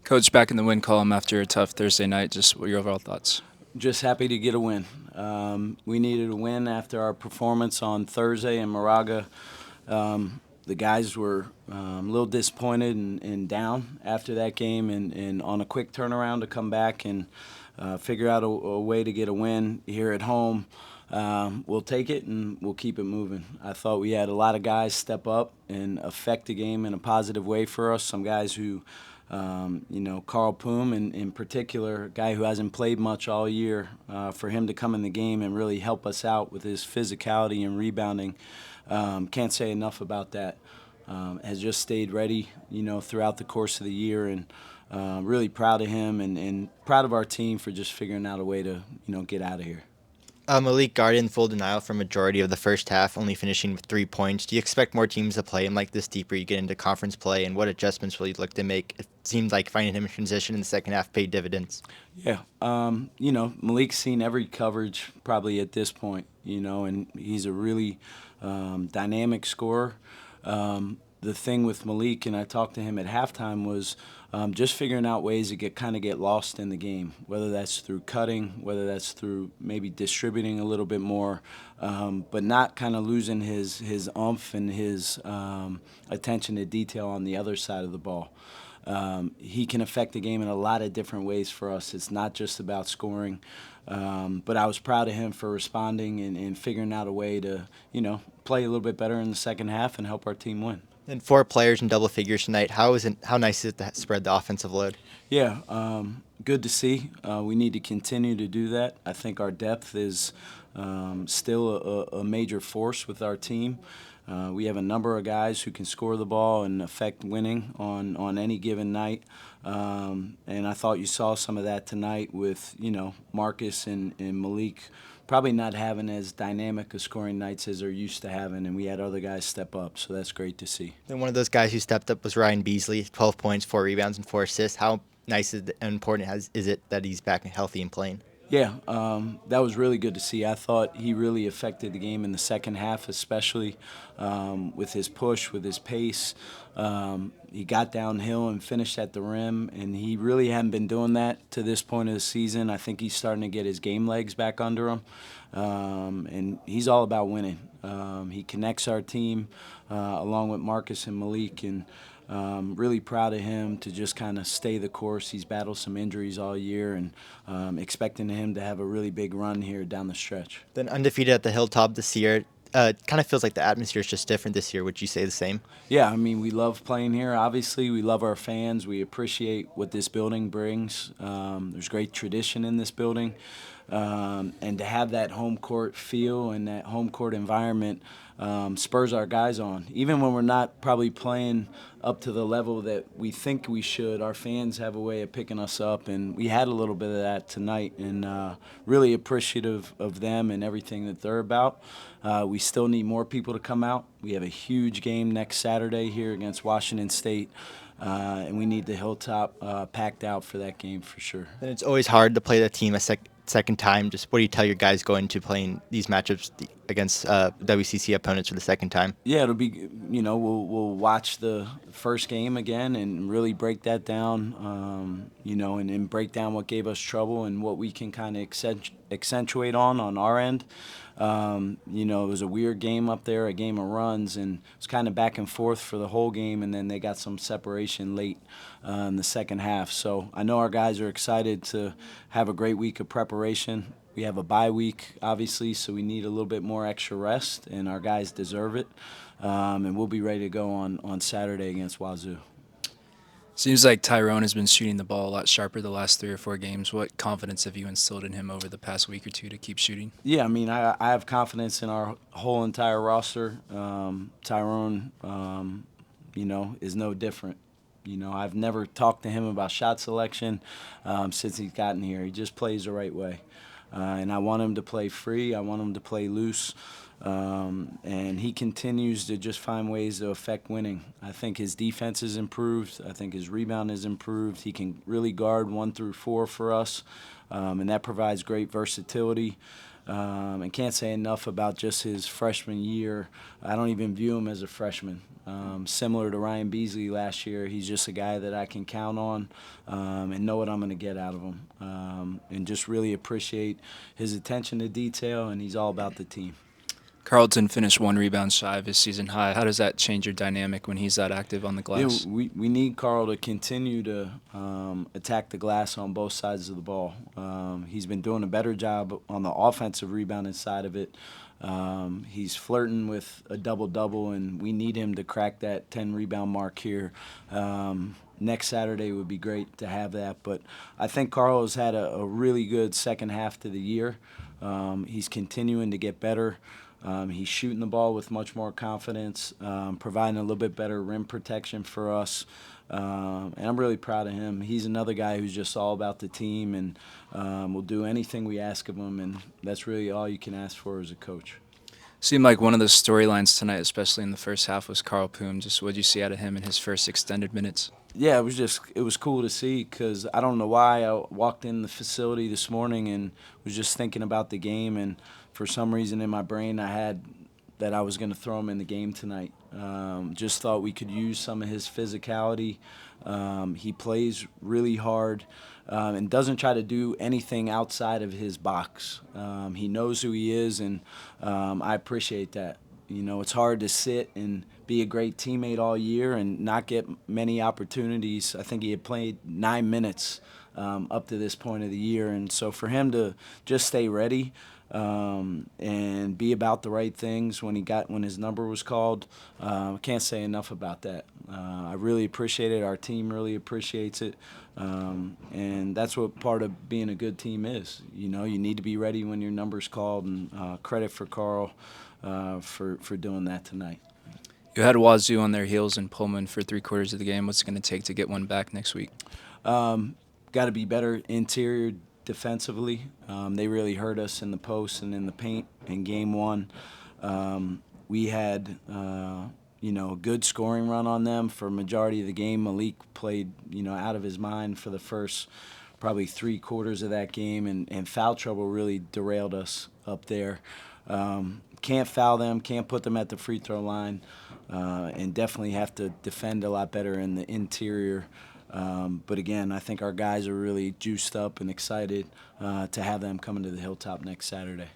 Coach, back in the win column after a tough Thursday night, just what are your overall thoughts? Just happy to get a win. We needed a win after our performance on Thursday in Moraga. The guys were a little disappointed and down after that game, and on a quick turnaround to come back and figure out a way to get a win here at home. We'll take it and we'll keep it moving. I thought we had a lot of guys step up and affect the game in a positive way for us. Some guys who, Carl Poom in particular, a guy who hasn't played much all year, for him to come in the game and really help us out with his physicality and rebounding. Can't say enough about that. Has just stayed ready, throughout the course of the year, and really proud of him and proud of our team for just figuring out a way to, get out of here. Malik guarded in full denial for majority of the first half, only finishing with 3 points. Do you expect more teams to play him like this deeper you get into conference play, and what adjustments will you look to make? It seems like finding him in transition in the second half paid dividends. Yeah, Malik's seen every coverage probably at this point, and he's a really dynamic scorer. The thing with Malik, and I talked to him at halftime, was just figuring out ways to get lost in the game, whether that's through cutting, whether that's through maybe distributing a little bit more, but not kind of losing his oomph and his attention to detail on the other side of the ball. He can affect the game in a lot of different ways for us. It's not just about scoring. But I was proud of him for responding and figuring out a way to, play a little bit better in the second half and help our team win. And 4 players in double figures tonight. How nice is it to spread the offensive load? Yeah, good to see. We need to continue to do that. I think our depth is still a major force with our team. We have a number of guys who can score the ball and affect winning on any given night. And I thought you saw some of that tonight with, Marcus and Malik probably not having as dynamic a scoring nights as they're used to having, and we had other guys step up, so that's great to see. And one of those guys who stepped up was Ryan Beasley, 12 points, 4 rebounds, and 4 assists. How nice and important is it that he's back and healthy and playing? Yeah, that was really good to see. I thought he really affected the game in the second half, especially with his push, with his pace. He got downhill and finished at the rim, and he really hadn't been doing that to this point of the season. I think he's starting to get his game legs back under him, and he's all about winning. He connects our team along with Marcus and Malik, and really proud of him to just kind of stay the course. He's battled some injuries all year, and expecting him to have a really big run here down the stretch. Then undefeated at the Hilltop this year. It kind of feels like the atmosphere is just different this year. Would you say the same? Yeah, I mean, we love playing here. Obviously, we love our fans. We appreciate what this building brings. There's great tradition in this building. And to have that home court feel and that home court environment spurs our guys on. Even when we're not probably playing up to the level that we think we should, our fans have a way of picking us up, and we had a little bit of that tonight, and really appreciative of them and everything that they're about. We still need more people to come out. We have a huge game next Saturday here against Washington State. And we need the Hilltop packed out for that game for sure. And it's always hard to play the team a second time. Just what do you tell your guys going to playing these matchups against WCC opponents for the second time? Yeah, it'll be, we'll watch the first game again and really break that down, and break down what gave us trouble and what we can kind of accentuate on our end. It was a weird game up there, a game of runs, and it was kind of back and forth for the whole game, and then they got some separation late in the second half. So I know our guys are excited to have a great week of preparation. We have a bye week, obviously, so we need a little bit more extra rest, and our guys deserve it. And we'll be ready to go on Saturday against Wazoo. Seems like Tyrone has been shooting the ball a lot sharper the last 3 or 4 games. What confidence have you instilled in him over the past week or two to keep shooting? Yeah, I mean, I have confidence in our whole entire roster. Tyrone, is no different. I've never talked to him about shot selection since he's gotten here. He just plays the right way. And I want him to play free. I want him to play loose. And he continues to just find ways to affect winning. I think his defense has improved. I think his rebound has improved. He can really guard 1 through 4 for us, and that provides great versatility. and can't say enough about just his freshman year. I don't even view him as a freshman. Similar to Ryan Beasley last year, he's just a guy that I can count on and know what I'm going to get out of him. And just really appreciate his attention to detail, and he's all about the team. Carlton finished 1 rebound shy of his season high. How does that change your dynamic when he's that active on the glass? Yeah, we need Carl to continue to attack the glass on both sides of the ball. He's been doing a better job on the offensive rebounding side of it. He's flirting with a double-double, and we need him to crack that 10-rebound mark here. Next Saturday would be great to have that. But I think Carl has had a really good second half to the year. He's continuing to get better. He's shooting the ball with much more confidence, providing a little bit better rim protection for us. And I'm really proud of him. He's another guy who's just all about the team and will do anything we ask of him, and that's really all you can ask for as a coach. Seemed like one of the storylines tonight, especially in the first half, was Carl Poom. Just what did you see out of him in his first extended minutes? Yeah, it was cool to see because I don't know why I walked in the facility this morning and was just thinking about the game, and for some reason in my brain I had that I was going to throw him in the game tonight. Just thought we could use some of his physicality. He plays really hard and doesn't try to do anything outside of his box. He knows who he is, and I appreciate that. You know, it's hard to sit and be a great teammate all year and not get many opportunities. I think he had played 9 minutes up to this point of the year, and so for him to just stay ready and be about the right things when his number was called, can't say enough about that. I really appreciate it. Our team really appreciates it, and that's what part of being a good team is. You know, you need to be ready when your number's called, and credit for Carl for doing that tonight. You had Wazoo on their heels in Pullman for 3/4 of the game. What's it going to take to get one back next week? Got to be better interior defensively. They really hurt us in the post and in the paint in game one. We had a good scoring run on them for a majority of the game. Malik played out of his mind for the first probably 3/4 of that game, and foul trouble really derailed us up there. Can't foul them, can't put them at the free throw line, and definitely have to defend a lot better in the interior. But again, I think our guys are really juiced up and excited to have them coming to the Hilltop next Saturday.